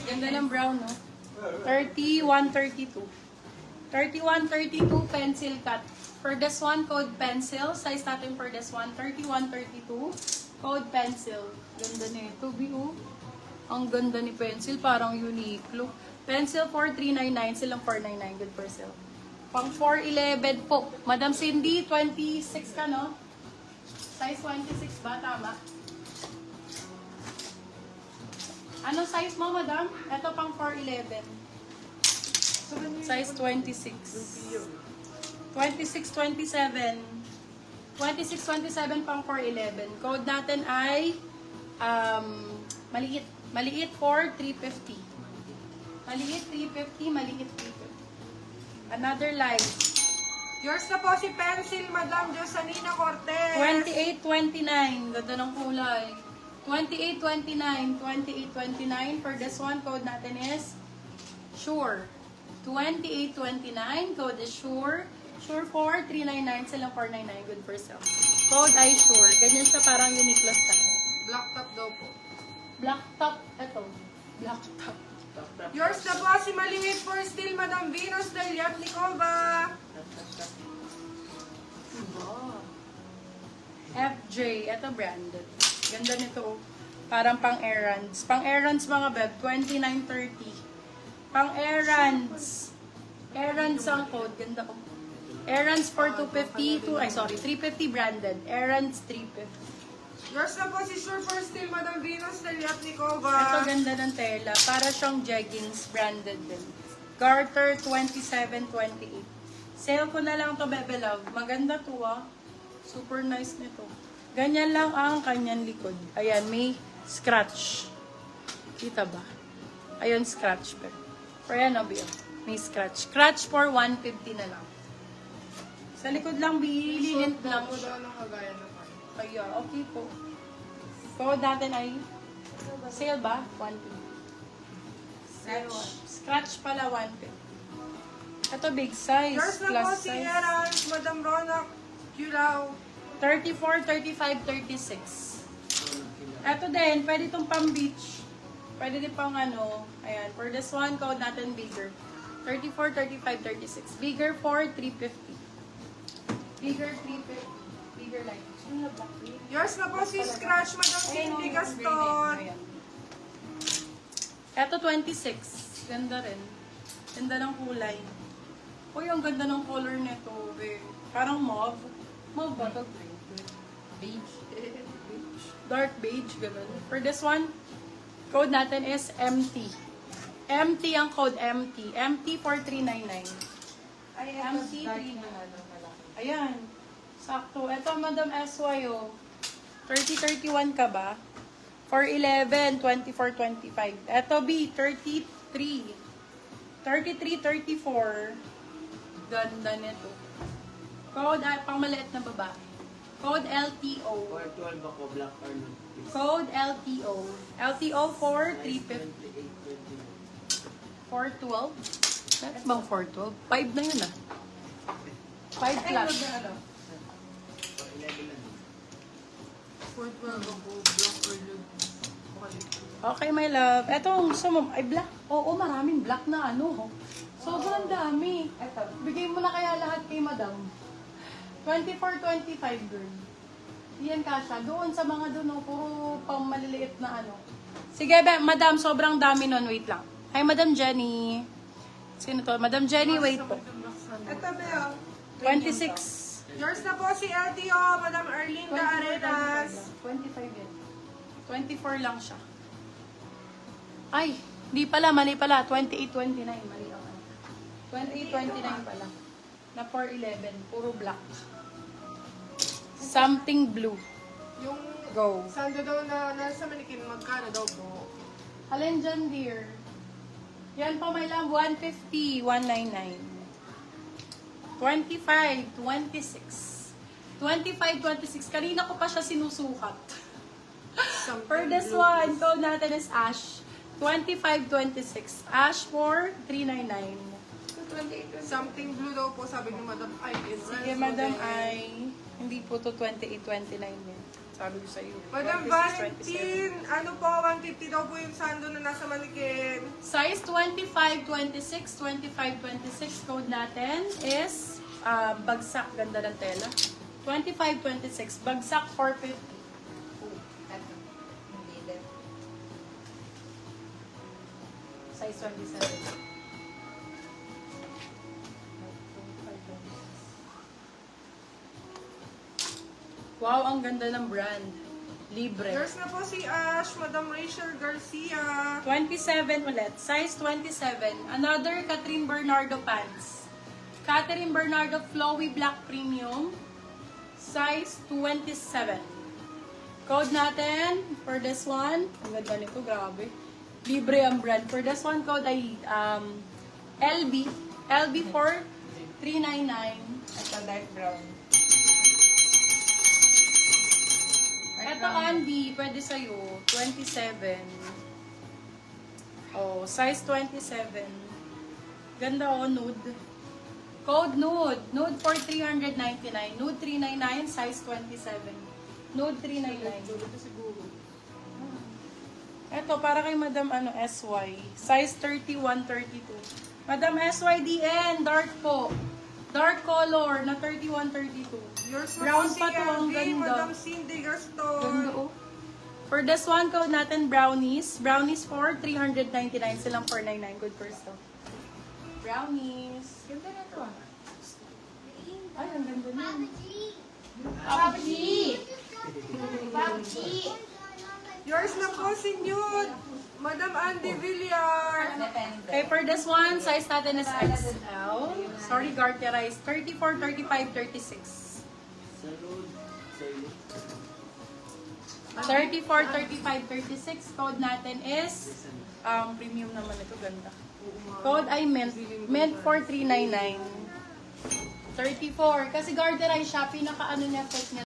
Ganda ng brown, no? 3132. 3132 pencil cut. For this one, code pencil. Size natin for this one, 3132. Code pencil. Ganda nito, B.O. Ang ganda ni pencil. Parang unique look. Pencil 4399. Silang 499. Good for sale. Pang 411 po. Madam Cindy, 26 ka, no? Size 26 ba? Tama. Anong size mo, madam? Ito pang 411. Size 26. 2627. 2627 pang 411. Code natin ay maliit. Maliit for 350. Maliit 350, maliit 350. Another line. Yours na po si Pencil, Madam Josanina Cortez. 2829. Ganda ng kulay. 2829. 2829. For this one, code natin is Sure. 2829. Code is Sure. Sure 4, 399. Silang 499. Good for sale. Code ay Sure. Ganyan siya, parang Uniqlo style. Black top daw po. Black top. Ito. Black top. Yours na po si Maliit for Steel, Madam Venus Delyatnikova. FJ. Ito branded. Ganda nito. Parang pang errands. Pang errands mga beb. 2930. Pang errands. Errands ang code. Ganda ko. Errands for 250 to, 350 branded. Errands 350. Yours na po si Sure for Steel, Madam Venus Ito Delyatnikova. ganda ng tela. Para siyang jeggings branded din. Garter 2728. Sale ko na lang to, Bebe Love. Maganda to ah. Super nice nito. Ganyan lang ang kanyang likod. Ayan, may scratch. Kita ba? Ayun, scratch. Pero yan, Bill. May scratch. Scratch for 150 na lang. Sa likod lang, bililint lang siya. Kaya, okay po. Code natin ay sale ba? 150. Scratch pala 150. Ito big size. Yours na po Plus si size. Erans, Madam Ronak Culao. 34, 35, 36. Ito din, pwede itong pang beach. Pwede din pang ano. Ayan, for this one, code natin bigger. 34, 35, 36. Bigger for 350. Bigger 350. Bigger like. Yours na po si Scratch, Madam Cindy Gaston. Ito 26. Ganda rin. Ganda ng kulay. Uy, ang ganda ng color nito. Eh. Parang mauve. Mauve ba ito? Beige. Dark beige. Ganun. For this one, code natin is MT. MT ang code MT. MT for 399. MT 399. Ayan. Sakto. Ito, Madam SYO. 30-31 ka ba? 411, 24-25. Ito, B, 33. 33-34. Ganda nito. Code, pang maliit na babae. Code LTO. 412 ako, black or not. Code LTO. LTO for 350. 412? That's bang 412? 5 na yun ah. 5 plus. 411 lang. 412 ako, black or nude. Okay, my love. Etong ay black. Oo, maraming black na ano. Sobrang dami. Eto, bigay mo na kaya lahat kay madam. 24-25, girl. Yan kasha. Doon sa mga doon, puro pang maliliit na ano. Sige, madam, sobrang dami nun. Wait lang. Hi, Madam Jenny. Sino to? Madam Jenny, wait po. Ito, Beo. 26. Yours na po si LTO, Madam Arlinda Arenas. 25 yan. 24 lang siya. Ay, di pala, mali pala. 28-29, mali ako. 28-29 pala. Na 411, puro black. Something blue. Yung Go. sando daw na nasa manikin, magkano daw po? Alin dyan, dear? Yan po, my love. 150, 199. 25, 26. 25, 26. Kanina ko pa siya sinusukat. For this one, code natin is Ash. 25, 26. Ash for 399. Something blue daw po, sabi ni Madam Ay. Sige, Madam Ay. Hindi po to 28, 29 yan. Sabi ko sa iyo. Madam 26, Valentine, ano po, 150 daw po yung sando na nasa manikin. Size 25, 26, 25, 26. Code natin is bagsak. Ganda ng tela. 25, 26. Bagsak 450. Eto. Hindi din. Size 27. Wow, ang ganda ng brand. Libre. Yours na po si Ash, Madam Rachel Garcia. 27 ulit. Size 27. Another Catherine Bernardo pants. Catherine Bernardo Flowy Black Premium. Size 27. Code natin for this one. Ang ganda nito, grabe. Libre ang brand. For this one, code ay LB. LB for 399. Ito dark brown. Ito, Andy, pwede sa'yo. 27. Oh, size 27. Ganda oh, nude. Code nude. Nude for 399. Nude 399, size 27. Nude 399. Ito, para kay Madam SY. Size 31, 32. Madam SYDN, dark po. Dark color na 31, 32. Yours na Brown po si pa to, ang Andy, ganda. Madam Cindy Gaston. Ganda oh. For this one, code natin brownies. Brownies for 399. Silang 499. Good first to. Brownies. Ganda na to ah. Ay, ang ganda niya. Yours na po si Nude, Madam Andy Villar. Depende. Okay, for this one, size natin is XL. Sorry, garterized. 34, 35, 36. Sa load, sa iyo. 34, 35, 36. Code natin is premium naman ito. Ganda. Code ay mint. Mint for 399. 34. Kasi garterized siya. Pinaka ano niya, fit niya